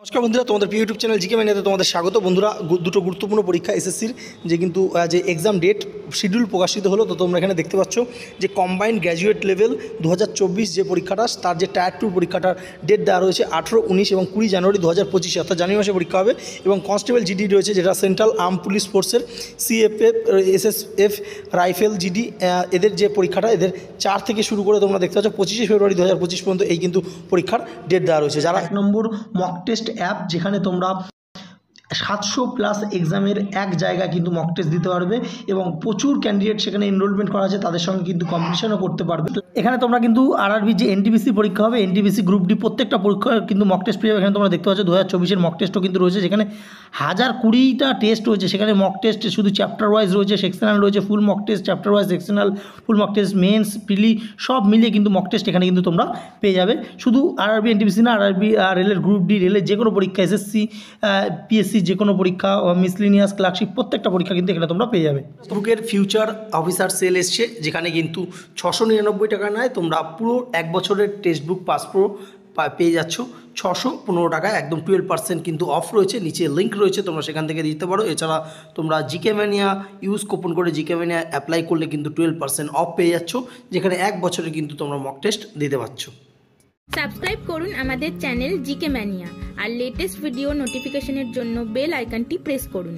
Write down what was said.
নমস্কার বন্ধুরা, তোমাদের ইউটিউব চ্যানেল জিকে ম্যানিয়াতে তোমাদের স্বাগত। বন্ধুরা, দুটো গুরুত্বপূর্ণ পরীক্ষা এসএসসির যে কিন্তু যে এক্সাম ডেট শিডিউল প্রকাশিত হলো, তো তোমরা এখানে দেখতে পাচ্ছ যে কম্বাইন্ড গ্র্যাজুয়েট লেভেল 2024 যে পরীক্ষাটা, তার যে টায়ার 2 পরীক্ষাটার ডেট দেওয়া রয়েছে 18, 19 এবং 20 জানুয়ারি 2025, অর্থাৎ জানুয়ারি মাসে পরীক্ষা হবে। এবং কনস্টেবল জিডি রয়েছে, যেটা সেন্ট্রাল আর্ম পুলিশ ফোর্সের সিএফএফ, এসএসএফ, রাইফেল জিডি, এদের যে পরীক্ষাটা এদের 4 থেকে শুরু করে তোমরা দেখতে পাচ্ছ 25 ফেব্রুয়ারি 2025 পর্যন্ত এই কিন্তু পরীক্ষার ডেট দেওয়া রয়েছে। যারা 1 নম্বর মক টেস্ট অ্যাপ, যেখানে তোমরা 700+ এক্সামের এক জায়গায় কিন্তু মক টেস্ট দিতে পারবে এবং প্রচুর ক্যান্ডিডেট সেখানে এনরোলমেন্ট করা আছে, তাদের সঙ্গে কিন্তু কম্পিটিশনও করতে পারবে। এখানে তোমরা কিন্তু আরআরবি যে এনটিপিসি পরীক্ষা হবে, এনটিপিসি গ্রুপ ডি, প্রত্যেকটা পরীক্ষা কিন্তু মক টেস্ট পেয়ে যাবে। এখানে তোমরা দেখতে পাচ্ছ 2024-এর মক টেস্টও কিন্তু রয়েছে, যেখানে 1020টা টেস্ট রয়েছে। সেখানে মক টেস্ট শুধু চ্যাপ্টার ওয়াইজ রয়েছে, সেকশনাল রয়েছে, full mock test, chapter wise, sectional, full mock test, mains, prelim সব মিলিয়ে কিন্তু মক টেস্ট এখানে কিন্তু তোমরা পেয়ে যাবে। শুধু আরআরবি এনটিপিসি না, আরআরবি রেলের গ্রুপ ডি, রেলের যে কোনো পরীক্ষা, এসএসসি, পিএসসি যে কোনো পরীক্ষা, মিসলিনিয়াস, ক্লার্কশিপ, প্রত্যেকটা পরীক্ষা কিন্তু এখানে তোমরা পেয়ে যাবে। ফেসবুকের ফিউচার অফিসার সেল এসছে, যেখানে কিন্তু 699 টাকা নেয়, তোমরা পুরো 1 বছরের টেক্সট বুক পাস প্রো পেয়ে যাচ্ছ 615 টাকায়, একদম 12% কিন্তু অফ রয়েছে। নিচে লিঙ্ক রয়েছে, তোমরা সেখান থেকে দিতে পারো। এছাড়া তোমরা জিকে ম্যানিয়া ইউজ কুপন করে জিকে ম্যানিয়া অ্যাপ্লাই করলে কিন্তু 12% অফ পেয়ে যাচ্ছ, যেখানে 1 বছরে কিন্তু তোমরা মক টেস্ট দিতে পারছো। সাবস্ক্রাইব করুন আমাদের চ্যানেল জিকে ম্যানিয়া আর লেটেস্ট ভিডিও নোটিফিকেশনের জন্য বেল আইকনটি প্রেস করুন।